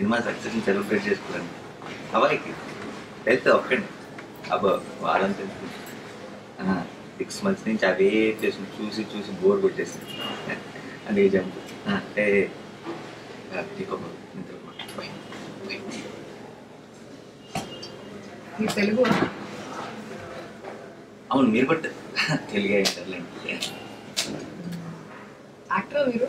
Cinema సక్సెస్ని celebrate చేసుకోవడానికి అబ్బాయికి అయితే ఒక్కడి అబ్బా వాళ్ళంతా 6 months నుంచి అవే చేసి చూసి బోర్ కొట్టేసింది అందుకే జంపు అంటే తెలుగు అవును మీరు కూడా తెలుగు ఇంటర్లేండి యాక్టర్ మీరు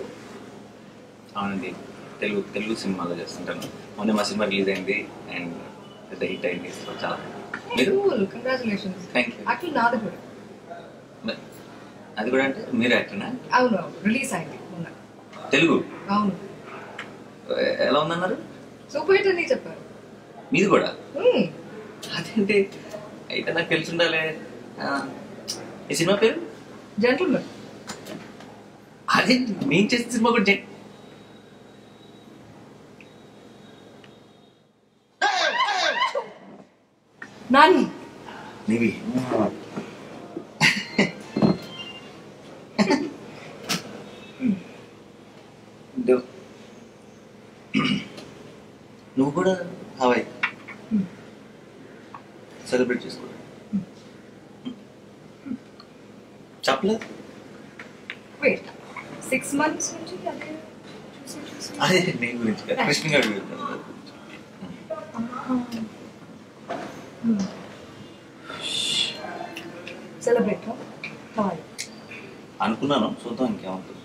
అవునండి తెలుగు సినిమాలో చేస్తుంటాను మొన్న మా సినిమా రిలీజ్ అయింది అండ్ పెద్ద హిట్ అయింది చాలా కంగ్రాచులేషన్స్ థ్యాంక్ యూ యాక్చువల్లీ నాది కూడా అది కూడా అంటే మీరు యాక్టర్నా అవును రిలీజ్ అయింది తెలుగు అవును ఎలా ఉందన్నారు సూపర్ హిట్ అని చెప్పారు మీది కూడా అదేంటి అయితే నాకు తెలిసి ఉండాలి ఈ సినిమా పేరు జెంటిల్మెన్ అదే నేను చేసిన సినిమా కూడా నాని నీవి నువ్వు కూడా హవాయి సెలబ్రేట్ చేసుకో చెప్పలేదు 6 months నుంచి అదే నేను గురించి కృష్ణ గారి గురించి సెలబ్రేట్ హవాయి అనుకున్నాను చూద్దాం ఇంకేముంటుంది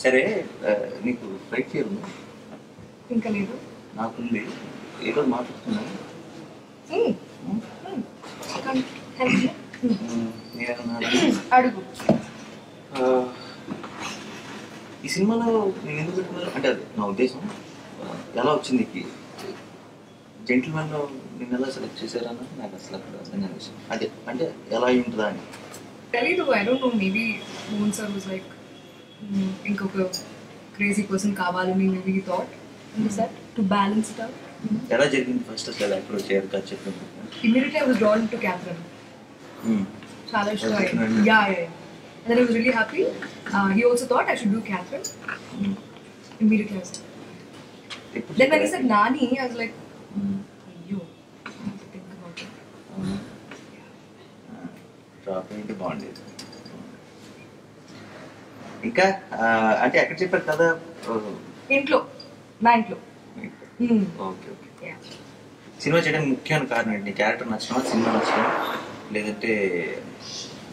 సరే నీకు ఫ్లైట్ ఫియర్ ఉంది ఇంకా లేదు నాకుంది ఏదో మాట్లాడుతున్నాను అడుగు ఈ సినిమాలో నేను ఎందుకు పెట్టుకున్నాను అంటే అది నా ఉద్దేశం ఎలా వచ్చింది నీకు జెంటిల్మెన్లో నేను ఎలా సెలెక్ట్ చేశారన్న నాకు అసలు అక్కడ అర్థం కాని విషయం అదే అంటే ఎలా ఉంటుందా అని తెలీదు I don't know maybe Mohan sir was like ఇంకొక క్రేజీ పర్సన్ కావాలని maybe thought set to balance it out ఎలా జరిగింది ఫస్ట్ అసలు ఎక్కడ చేయరు కదా చెప్పండి immediately I was drawn to Catherine చాలా ఇష్టం yeah and then I was really happy he also thought I should do Catherine immediately I was then when he said Nani I was like ayyo think about it drop అయితే బాగుండేది ఇంకా అంటే ఎక్కడ చెప్పారు కదా ఇంట్లో నా ఇంట్లో ఓకే ఓకే సినిమా చేయడానికి ముఖ్యమైన కారణం ఏంటి నీ క్యారెక్టర్ నచ్చడం సినిమా నచ్చడం లేదంటే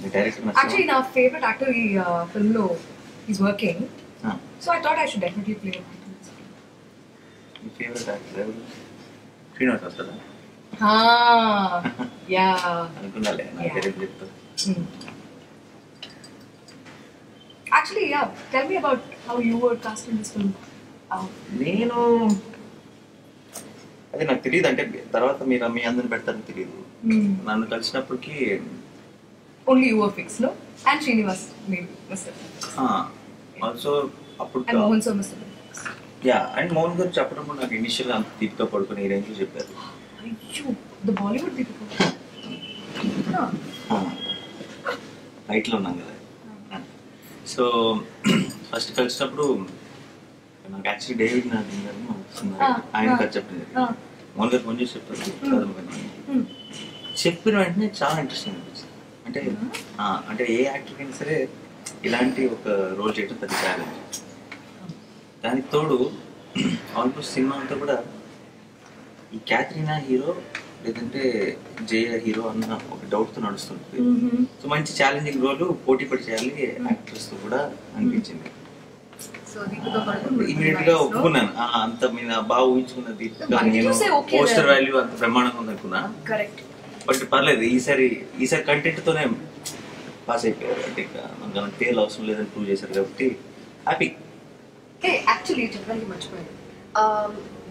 నీ డైరెక్టర్ నచ్చడం యాక్చువల్లీ నా ఫేవరెట్ యాక్టర్ ఈ ఫిల్మ్ లో is working so I thought I should definitely play నీ ఫేవరెట్ యాక్టర్ ఎవరు శ్రీనివాస్ వస్తాడా యా అనుకున్నాలే నా పేరు చెప్తాను actually yeah tell me about how you were cast in this film నేను అదే నాకు తెలియదు అంటే తర్వాత మీరు మీ అందరిని పెడతారని తెలియదు నన్ను కలిసినప్పటికి only you were fixed no and Srinivas maybe Mr. Also అప్పుడు and Mohan sir Mr. Yeah and Mohan గారు చెప్పడం కూడా నాకు ఇనిషియల్ అంత దీపిక పడుకుని ఈ రేంజ్లో చెప్పారు అయ్యో the Bollywood దీపిక హైట్లో ఉన్నాం కదా సో ఫస్ట్ కలిసినప్పుడు నాకు యాక్చువల్లీ డేవిడ్ నాథన్ గారు ఆయన గారు చెప్పింది మోహన్ గారు ఫోన్ చేసి చెప్పారు చెప్పిన వెంటనే చాలా ఇంట్రెస్టింగ్ అనిపించింది అంటే ఏ యాక్టర్ అయినా సరే ఇలాంటి ఒక రోల్ చేయడం పెద్ద ఛాలెంజ్ దానికి తోడు ఆల్మోస్ట్ సినిమా అంతా కూడా ఈ క్యాథరీనా హీరో లేదంటే జయ హీరో అన్న ఒక డౌట్తో నడుస్తుంది సో మంచి ఛాలెంజింగ్ రోల్ పోటీ పడి చేయాలి యాక్టర్స్తో కూడా అనిపించింది ఇమీడియట్ గా ఒప్పుకున్నాను అంత మీద బాగా ఊహించుకున్నది పోస్టర్ వాల్యూ అంత బ్రహ్మాండంగా ఉంది అనుకున్నా బట్ పర్లేదు ఈసారి కంటెంట్ తోనే పాస్ అయిపోయారు అంటే మనకు తేల్ అవసరం లేదని ప్రూవ్ చేశారు కాబట్టి హ్యాపీ యాక్చువల్లీ చెప్పడానికి మర్చిపోయాను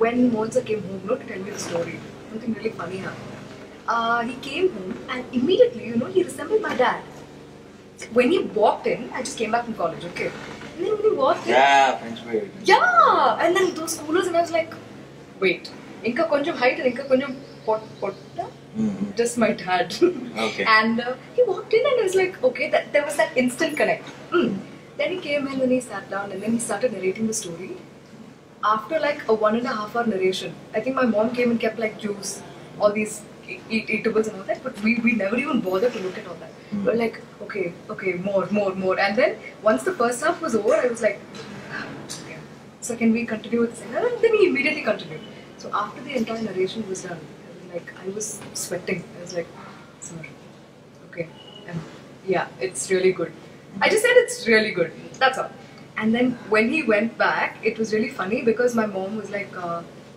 when Monza came home to tell me the story something really funny happened he came home and immediately he resembled my dad when he walked in I just came back from college okay and then when he walked in French way and then those schoolers and I was like wait inka konjam height and inka konjam potta just my dad okay and he walked in and I was like okay there was that instant connect then he came in and he sat down and then he started narrating the story after like a 1.5 hour narration, I think my mom came and kept like juice, all these eatables and all that, but we never even bothered to look at all that. We were like, okay, more. And then once the first half was over, I was like, okay, so can we continue with the second? And then we immediately continued. So after the entire narration was done, I was sweating. I was like, sir, okay, yeah, it's really good. I just said it's really good. That's all. And then when he went back, it was really funny because my mom was like,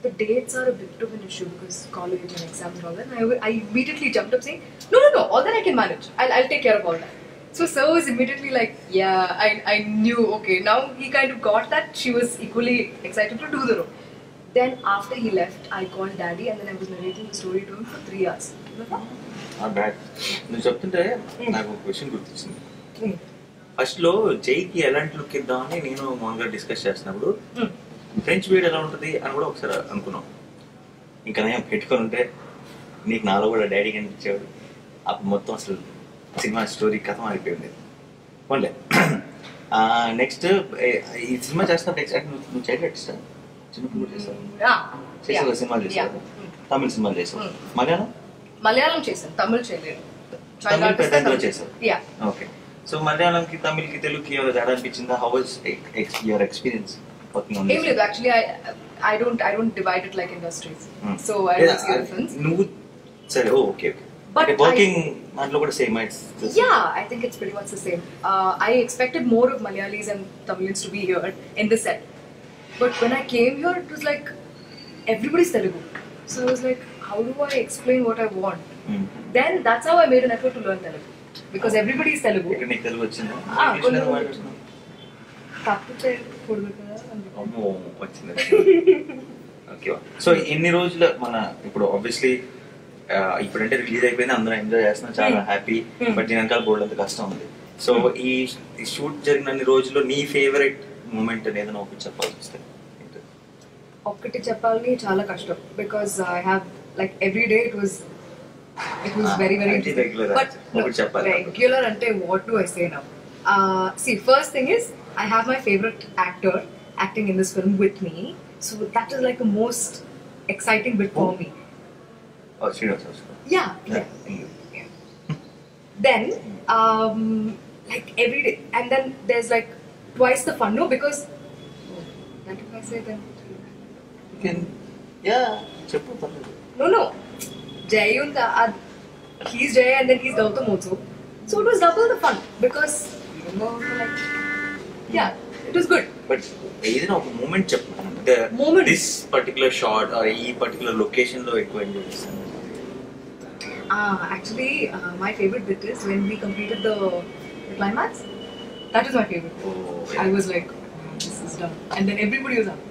the dates are a bit of an issue because college and exams and all that. And I immediately jumped up saying, no, all that I can manage. I'll take care of all that. So sir was immediately like, yeah, I knew, okay. Now he kind of got that. She was equally excited to do the role. Then after he left, I called daddy and then I was narrating the story to him for 3 hours. Not bad. నువ్వు చెప్తుంటే నాకు ఒక question గుర్తొచ్చింది. First లో జైకి ఎలాంటి look ఇద్దామని నేను మామూలుగా డిస్కస్ చేస్తున్నప్పుడు ఫ్రెంచ్ బీడ్ ఎలా ఉంటుంది అని కూడా ఒకసారి అనుకున్నాం. ఇంకా నేను పెట్టుకొని ఉంటే నీకు నాలో కూడా డాడీ కనిపించాడు. అప్పుడు మొత్తం అసలు సినిమా స్టోరీ కథ మారిపోయింది. పోన్లే, నెక్స్ట్ ఈ సినిమా చేస్తున్నప్పుడు నువ్వు చైల్డ్ ఆర్టిస్టా? చిన్నప్పుడు చేసావు సినిమాలు చేసావు, తమిళ సినిమాలు చేసావు, మలయాళం చేశాను, తమిళ్ చేయలేదు. తమిళ చేసావు. ఓకే, సో మలయాళంకి తమిళ్కి తెలుగుకి ఏమైనా తేడా అనిపించిందా? How was your experience working on this? ఏం లేదు, actually I don't divide it like industries. So I don't see a difference. నువ్వు సరే, ఓకే, but వర్కింగ్ దాంట్లో కూడా same? Yeah, I think it's pretty much the same. I expected more of Malayalis and Tamils to be here in this set, but when I came here it was like everybody's Telugu, so I was like, how do I explain what I want? Then that's how I made an effort to learn Telugu, because everybody is Telugu. నీకు తెలుగు వచ్చిందా? వచ్చింది. Okay, so ఎన్ని రోజులు మన ఇప్పుడు obviously ఇప్పుడంటే release అయిపోయింది, అందరూ ఎంజాయ్ చేస్తున్నారు, చాలా హ్యాపీ, బట్ దీని వెనకాల బోల్డ్ అంత కష్టం ఉంది. సో ఈ షూట్ జరిగిన అన్ని రోజుల్లో నీ ఫేవరెట్ మూమెంట్ ఏదైనా ఒకటి చెప్పాల్సి వస్తే? ఒక్కటి చెప్పాలని చాలా కష్టం, because I have like every day it was very regular. But regular ante what do I say now? See, first thing is I have my favorite actor acting in this film with me, so that is like the most exciting bit for me. Oh, Srinivas. Yeah. Then like every day, and then there's like twice the fun, no, because that if I say then you can, cheppu. No. Jayunda, he's Jay and then he's Gautam also. So it was double the fun because, like, it was good. But ఏదైనా ఒక moment చెప్పండి, this particular shot or ఈ particular location లో ఎక్కువ enjoy చేస్తాను. Actually, my favorite bit is when we completed the climax. That is my favorite. I was like, this is done, and then everybody was happy.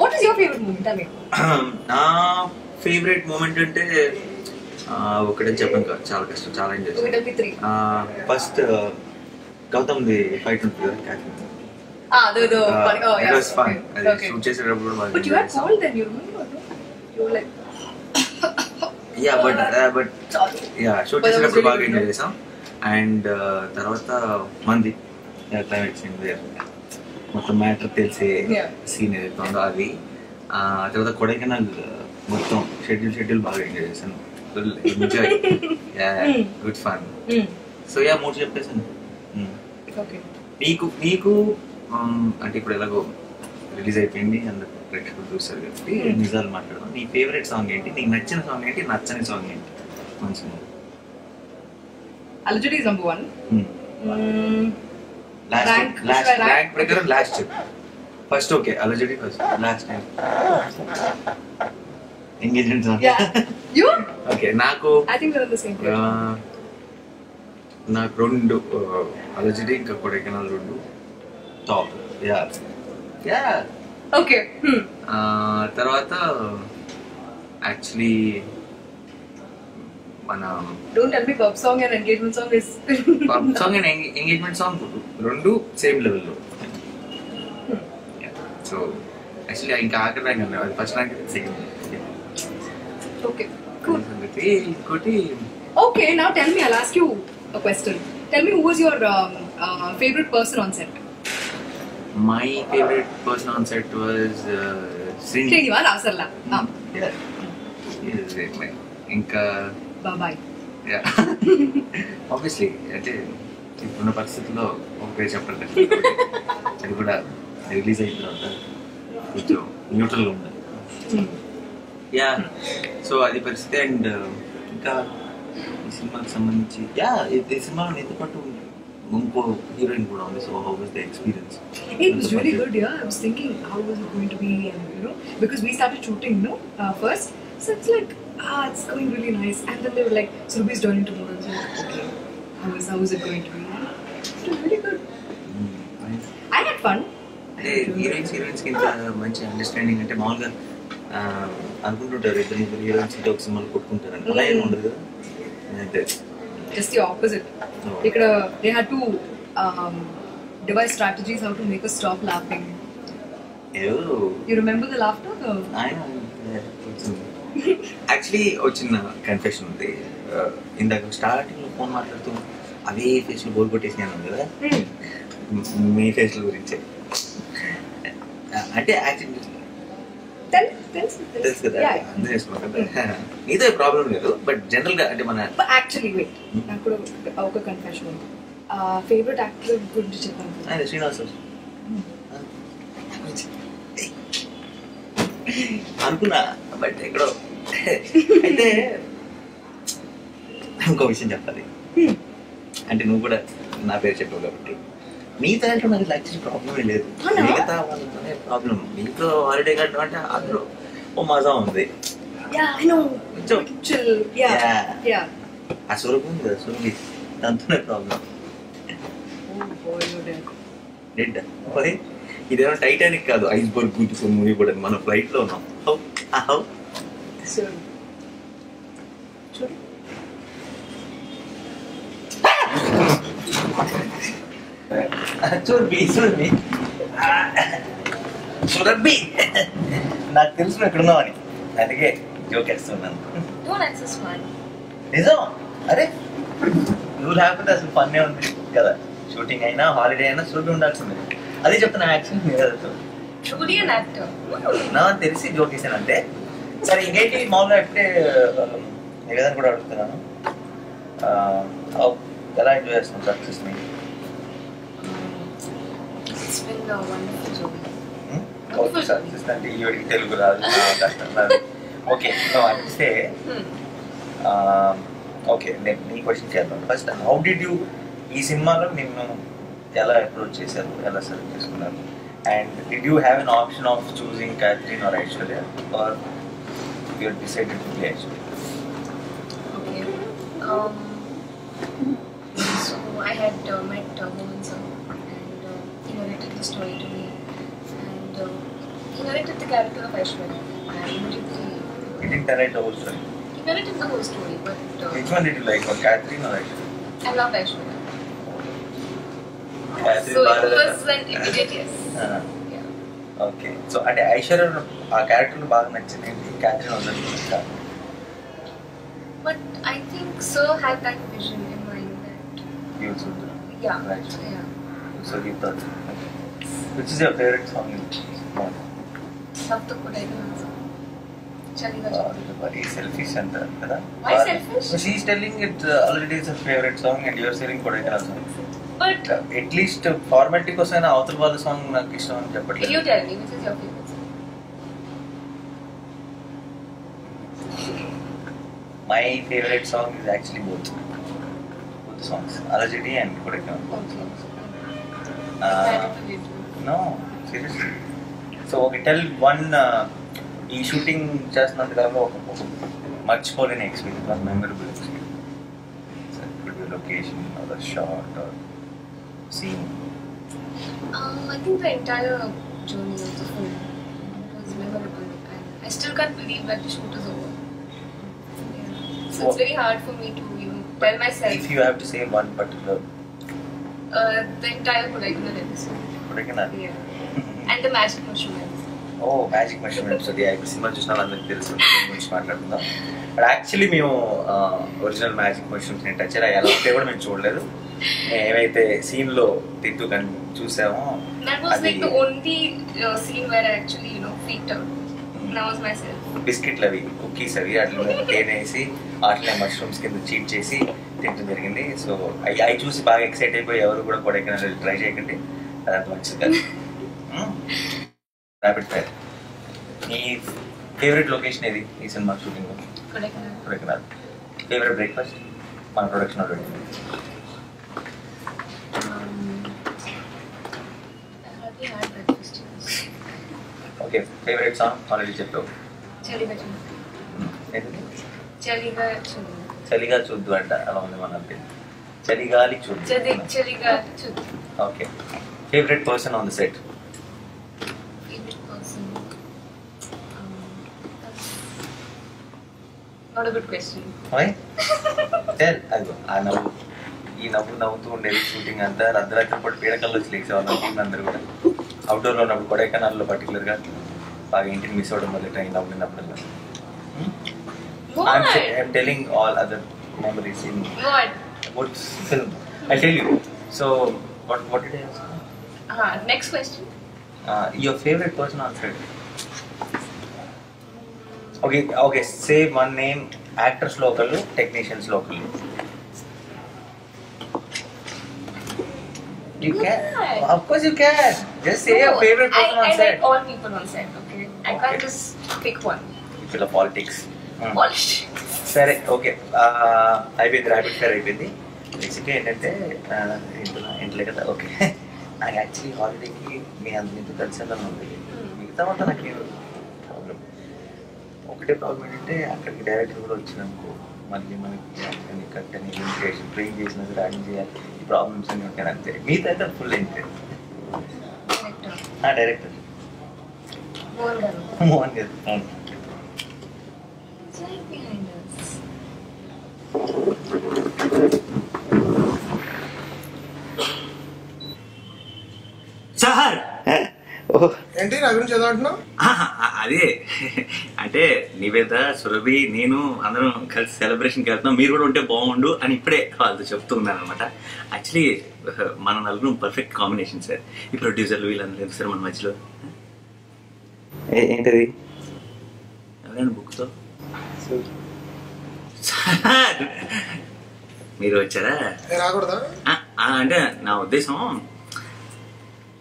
What is your favorite moment? Tell me. Favourite moment అంటే ఒకటని చెప్పాను కదా, చాలా కష్టం, చాలా enjoy చేస్తాను. First గౌతమ్ది fight ఉంటుంది కదా, షూట్ చేసేటప్పుడు షూట్ చేసేటప్పుడు బాగా ఎంజాయ్ చేసాం. అండ్ తర్వాత మంది క్లైమాక్స్ మొత్తం మ్యాటర్ తెలిసే సీన్ ఏదైతే ఉందో అది. తర్వాత కొడైకెనాల్ మొత్తం షెడ్యూల్ బాగా ఎంజాయ్ చేశాను. Enjoy, good fun. సో మూడు చెప్పేసాను. నీకు అంటే ఇప్పుడు ఎలాగో రిలీజ్ అయిపోయింది, అందరు ప్రేక్షకులు చూస్తారు కాబట్టి నిజాలు మాట్లాడదాం. నీ ఫేవరెట్ సాంగ్ ఏంటి? నీకు నచ్చిన సాంగ్ ఏంటి? నచ్చని సాంగ్ ఏంటి? మంచి అలజడి is number 1. ర్యాంక్ ప్రకారం లాస్ట్ ఫస్ట్. ఓకే, అలజడి first, last engagement song. Okay, నాకు రెండు, అలజడి ఇంకా కొడైకెనాల్ రెండు టాప్. ఓకే, తర్వాత యాక్చువల్లీ మన don't tell me pub song and engagement song is pub song and engagement song రెండు సేమ్ లెవెల్లో. సో యాక్చువల్లీ ఇంకా ఆఖరి ర్యాంక్ అన్నారు, అది first rank, second. Okay, cool. ఇంకోటి, okay, now tell me, I'll ask you a question. Tell me, who was your favorite person on set? My favorite person on set was Srini. Srinivas అవసరంలా Yeah. He is great man. ఇంకా బాబాయ్ obviously అంటే ఇప్పుడున్న పరిస్థితుల్లో ఒక పేరు చెప్పండి అది కూడా రిలీజ్ అయిన తర్వాత కొంచెం న్యూట్రల్గా ఉండాలి. యా సో అది పరిస్థితి. అండ్ ఇంకా ఈ సినిమాకి సంబంధించి ఈ సినిమాలో నీతో పాటు ఇంకో హీరోయిన్ కూడా ఉంది. So how was the experience? It was really good, yeah. I was thinking how was it going to be, and because we started shooting, first. So it's like, it's going really nice. And then they were like, Surbhi's joining tomorrow. So okay, how is it going to be? It was really good. I had fun. Heroines ఇంత మంచి understanding అంటే మామూలుగా అనుకుంటుంటారు ఇద్దరు ముగ్గురు heroines ఒక సినిమాలు కొట్టుకుంటారని. అలా ఏమి ఉండదు కదా. Just the opposite. They had to devise strategies how to make us stop laughing. You remember the laughter? Actually వచ్చిన కన్ఫెషన్ ఉంది. ఇందాక స్టార్టింగ్ ఫోన్ మాట్లాడుతూ అవే ఫేస్లు బోల్ కొట్టేసినాను కదా మీ ఫేస్ల గురించే. అంటే యాక్చువల్లీ తెలుసు కదా అర్థం చేసుకున్నాను కదా. నీతో ప్రాబ్లం లేదు బట్ జనరల్ గా అంటే మన యాక్చువల్లీ వెయిట్ నాకు కూడా ఒక కన్ఫెషన్ ఉంది. ఫేవరెట్ యాక్టర్ గురించి చెప్పాను. శ్రీనివాస్ అనుకున్నా బట్ ఎక్కడో. అయితే ఇంకో విషయం చెప్పాలి. అంటే నువ్వు కూడా నా పేరు చెప్పావు కాబట్టి నీతో అంటే నాకు యాక్చువల్లీ ప్రాబ్లమే లేదు. మిగతా వాళ్ళతోనే ప్రాబ్లం. నీతో హాలిడే కట్టడం అంటే అందులో ఓ మజా ఉంది. ఆ సురభి ఉంది కదా సురభి దాంతోనే ప్రాబ్లం. ఇదేమో టైటానిక్ కాదు ఐస్బర్గ్ గుర్తుకొని మునిగిపోవడం. మనం ఫ్లైట్ లో ఉన్నాం. సురభి నాకు తెలుసు ఎక్కడున్నావు అని అందుకే జోక్ వేస్తున్నాను. నిజం. అరే నువ్వు లేకపోతే అసలు ఫన్నే ఉంది కదా. షూటింగ్ అయినా హాలిడే అయినా సురభి ఉండాల్సింది. అదే చెప్తున్నా యాక్చువల్లీ నా తెలిసి జోక్ వేసాను అంటే. సరే ఇంకేంటి మామూలుగా ఎప్పుడే నివేదన కూడా అడుగుతున్నాను. ఎలా ఎంజాయ్ చేస్తున్నావు ప్రాక్టీస్ని? సక్సెస్ అంటే ఈవిడికి తెలుగు రాదు కష్టం రాదు. ఓకే అనిపిస్తే ఓకే నేను నీ క్వశ్చన్ చేద్దాం. ఫస్ట్ హౌ డిడ్ యూ ఈ సినిమాలో నిన్ను ఎలా అప్రోచ్ చేశారు, ఎలా సెలెక్ట్ చేసుకున్నారు? And did you have an option of choosing Catherine or Aishwarya or you decided to play Aishwarya? So I had met Mohan sir and he narrated the story to me and he narrated the character of Aishwarya. I immediately He didn't narrate the whole story. He narrated the whole story, but which one did you like, or Catherine or Aishwarya? I loved Aishwarya. Catherine So it was an immediate yes. Yeah. Okay. So అంటే ఐశ్వర్య ఆ character బాగా నచ్చింది ఏంటి? Catherine వదిలేసి కాదు. But I think Sir had that vision in mind that You also do. yeah. Right. Yeah. So you thought. Okay. Which is your favorite song in Mohan? Love the Kodaikanal song. Chaliga Chaliga. Very selfish and కదా. Why selfish? So she is telling it already is her favorite song and you are saying Kodaikanal song. But At least formality కోసం అవతల వాళ్ళ song నాకు ఇష్టం అని చెప్పట్లేదు. you tell me which is your favorite song? My favorite song is actually both songs, Alajidi and Kodaikanal. Okay. No, seriously. So okay, tell one ఈ shooting చేస్తున్నంత కాలంలో ఒక మర్చిపోలేని ఎక్స్పీరియన్స్, ఒక memorable experience. Could be a location or a shot or scene. I think the entire journey of the film was memorable and I still can't believe that the shoot is over. Yeah. So it's very hard for me to even tell myself. If you have to say one particular The entire Kodaikanal episode. Kodaikanal. Yeah. And the magic mushroom episode. Oh, magic mushroom episode. ఇప్పుడు cinema చూసిన వాళ్ళందరికీ తెలుసు దీని గురించి మాట్లాడుకుందాం. But actually మేము original magic mushrooms నేను touch ఎలా ఉంటే కూడా మేము చూడలేదు. ఏమైతే సీన్ లో తిట్టు కానీ చూసామో That was like the only scene where I actually, freaked out. That was myself. బిస్కెట్లు అవి కుకీస్ అవి అట్లా తేనె వేసి అట్లనే మష్రూమ్స్ కింద చీట్ చేసి తినడం జరిగింది. సో అవి చూసి బాగా ఎక్సైట్ అయిపోయి ఎవరు కూడా కొడైకెనాల్ ట్రై చేయకండి, అదంత మంచిది కాదు. Rapid fire. నీ ఫేవరెట్ లొకేషన్ ఏది ఈ సినిమా షూటింగ్లో? కొడైకెనాల్. ఫేవరెట్ బ్రేక్ఫాస్ట్ మన production already. Okay, favourite song already చెప్పావు. చలిగా చూద్దు అంట, అలా ఉంది మన పేరు. చలిగాలి చూద్దు. Okay, favourite person on the set? Not a good question. Why? Tell. ఆ నవ్వు, ఈ నవ్వుతూ ఉండేది షూటింగ్ అంతా. అర్ధరాత్రి పాటు పీడకల్లో వచ్చి లేచేవాళ్ళం టీం అందరూ కూడా. అవుట్డోర్లో ఉన్నప్పుడు కొడైకెనాల్లో పర్టికులర్గా బాగా ఇంటిని మిస్ అవ్వడం వల్ల train నవ్వుకున్నప్పుడల్లా. I'm telling all other memories in good film. I'll tell you. So, what did I ask? Next question. Your favorite person on set? Okay. Say one name. Actors local, technicians local. You can. Of course you can. Just say your favorite person on set. I like all people on set. Okay. I can't just pick one. You feel politics. Politics. సరే, okay. అయిపోయింది, rapid fire అయిపోయింది. బేసిక్గా ఏంటంటే ఇంట్లో కదా. Okay, నాకు actually హాలిడేకి మీ అందరితో కలిసి వెళ్ళాలని ఉంది. మిగతా అంతా నాకు ప్రాబ్లం. ఒకటే ప్రాబ్లం ఏంటంటే అక్కడికి డైరెక్టర్ కూడా వచ్చినాము, మళ్ళీ మనకి కట్ అని ఇన్విటేషన్ ట్రైన్ చేసినా సరే అరేంజ్ చేయాలి. ఈ ప్రాబ్లమ్స్ అన్నీ ఉంటాయి అంతే. మిగతా అయితే ఫుల్ ఏంటి డైరెక్టర్ మోహన్ గారు. సార్ ఏంటి నా గురించి చదవంటున్నావు? అదే అంటే నివేద, సురభి, నేను అందరం కలిసి సెలబ్రేషన్కి వెళ్తున్నాం, మీరు కూడా ఉంటే బాగుండు అని ఇప్పుడే వాళ్ళతో చెప్తూ ఉన్నాను అనమాట. యాక్చువల్లీ మన నలుగురు పర్ఫెక్ట్ కాంబినేషన్ సార్. ఈ ప్రొడ్యూసర్లు వీళ్ళందరూ సార్ మన మధ్యలో. ఏంటది? ఎవరైనా బుక్తో సార్ మీరు వచ్చారా? రాకూడదా? అంటే నా ఉద్దేశం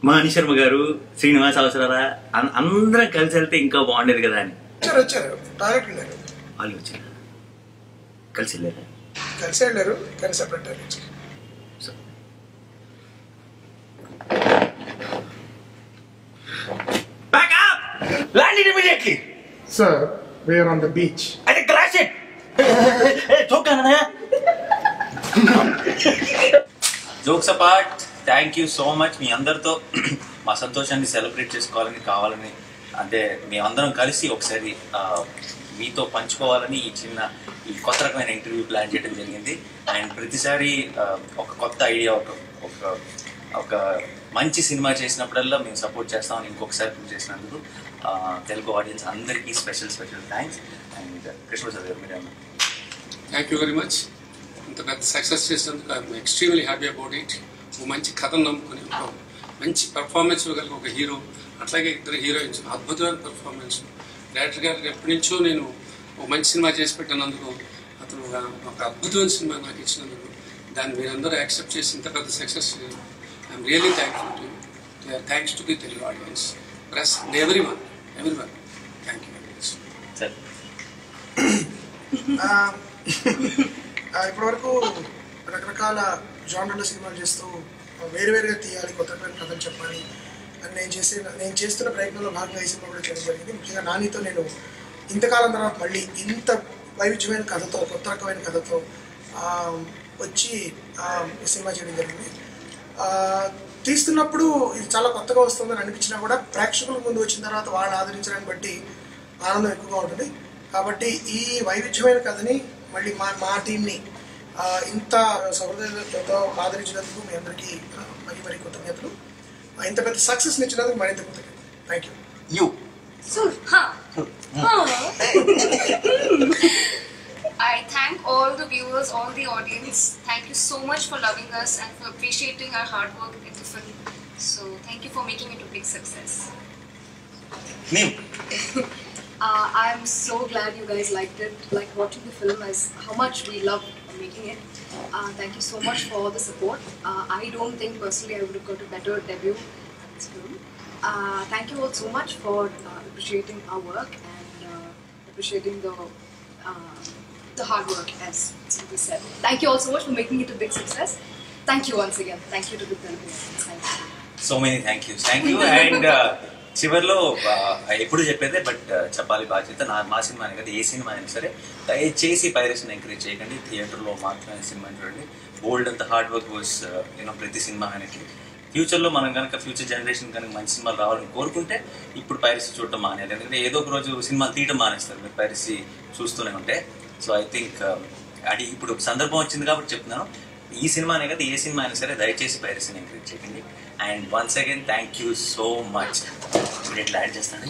మణి శర్మ గారు, శ్రీనివాస్ అవసరాలా అందరం కలిసి వెళ్తే ఇంకా బాగుండేది కదా అని. వచ్చారు టాయిలెట్ వెళ్ళారు. వాళ్ళు వచ్చారా? కలిసి వెళ్ళారా? కలిసి వెళ్ళారు కానీ separate toilets. Back up! Land it immediately! Sir, we are on the beach. I think crash it! Jokes apart, thank you so much. మీ అందరితో మా సంతోషాన్ని సెలబ్రేట్ చేసుకోవాలని కావాలని, అంటే మేమందరం కలిసి ఒకసారి మీతో పంచుకోవాలని ఈ కొత్త రకమైన ఇంటర్వ్యూ ప్లాన్ చేయడం జరిగింది. అండ్ ప్రతిసారి ఒక కొత్త ఐడియా, ఒక మంచి సినిమా చేసినప్పుడల్లా మేము సపోర్ట్ చేస్తామని ఇంకొకసారి ప్రూవ్ చేసినందుకు తెలుగు ఆడియన్స్ అందరికీ స్పెషల్ థ్యాంక్స్. అండ్ కృష్ణప్రసాద్ గారు మీరు ఏమన్నా? Thank you very much. ఇంత పెద్ద సక్సెస్ చేసినందుకు I'm extremely happy about it. ఒక మంచి కథను నమ్ముకుని ఒక మంచి పెర్ఫార్మెన్స్ ఇవ్వగలిగి ఒక హీరో, అట్లాగే ఇద్దరు హీరోయిన్స్, అద్భుతమైన పెర్ఫార్మెన్స్. డైరెక్టర్ గారికి ఎప్పటి నుంచో నేను ఒక మంచి సినిమా చేసి పెట్టినందుకు, అతను ఒక అద్భుతమైన సినిమా నాకు ఇచ్చినందుకు, దాన్ని మీరందరూ యాక్సెప్ట్ చేసి ఇంత పెద్ద success I'm really thankful to you. Thanks to the Telugu audience, press and everyone. Thank you very much. ఇప్పటివరకు రకరకాల జానర్ల సినిమాలు చేస్తూ వేరువేరుగా తీయాలి, కొత్త కథలు చెప్పాలి అని నేను చేస్తున్న ప్రయత్నంలో భాగంగా ఈ సినిమా కూడా చేయడం జరిగింది. ముఖ్యంగా నానితో నేను ఇంతకాలం తర్వాత మళ్ళీ ఇంత వైవిధ్యమైన కథతో, కొత్త రకమైన కథతో వచ్చి ఈ సినిమా చేయడం జరిగింది. తీస్తున్నప్పుడు ఇది చాలా కొత్తగా వస్తుందని అనిపించినా కూడా ప్రేక్షకుల ముందు వచ్చిన తర్వాత వాళ్ళు ఆదరించడాన్ని బట్టి ఆనందం ఎక్కువగా ఉంటుంది. కాబట్టి ఈ వైవిధ్యమైన కథని మళ్ళీ మా టీంని ఇంత సహృదయతో ఆదరించినందుకు మీ అందరికీ మరీ కృతజ్ఞతలు. ఇంత పెద్ద సక్సెస్ ఇచ్చినందుకు మరింత కృతజ్ఞతలు. Thank you. I thank all the viewers, all the audience. Thank you so much for loving us and for appreciating our hard work in the film. So thank you for making it a big success. I'm so glad you guys liked it, like watching the film, as how much we loved making it. Thank you so much for the support. I don't think personally I would have got a better debut in this film. Thank you all so much for appreciating our work and appreciating the hard work, as we said. Thank you all so much for making it a big success. Thank you once again. Thank you to the film. Thank you. So many thank you and చివరిలో ఎప్పుడు చెప్పేదే but చెప్పాలి బాధ్యత మా సినిమానే కదా, ఏ cinema అయినా సరే దయచేసి పైరసీని ఎంకరేజ్ చేయకండి. థియేటర్లో మాత్రమే సినిమా చూడండి. బోల్డ్ అంత హార్డ్ వర్క్ వాస్ ప్రతి సినిమా ఆయనకి. ఫ్యూచర్లో మనం కనుక ఫ్యూచర్ జనరేషన్ కనుక మంచి సినిమాలు రావాలని కోరుకుంటే ఇప్పుడు పైరసీ చూడటం మానేయాలి. ఎందుకంటే ఏదో ఒక రోజు సినిమాలు తీయటం మానేస్తారు మీరు పైరసీ చూస్తూనే ఉంటే. సో ఐ థింక్ అది ఇప్పుడు సందర్భం వచ్చింది కాబట్టి చెప్తున్నాను. ఈ సినిమానే కదా, ఏ సినిమా అయినా సరే దయచేసి పైరసీని ఎంకరేజ్ చేయండి. And once again thank you so much. ఇట్లా యాడ్ చేస్తాను.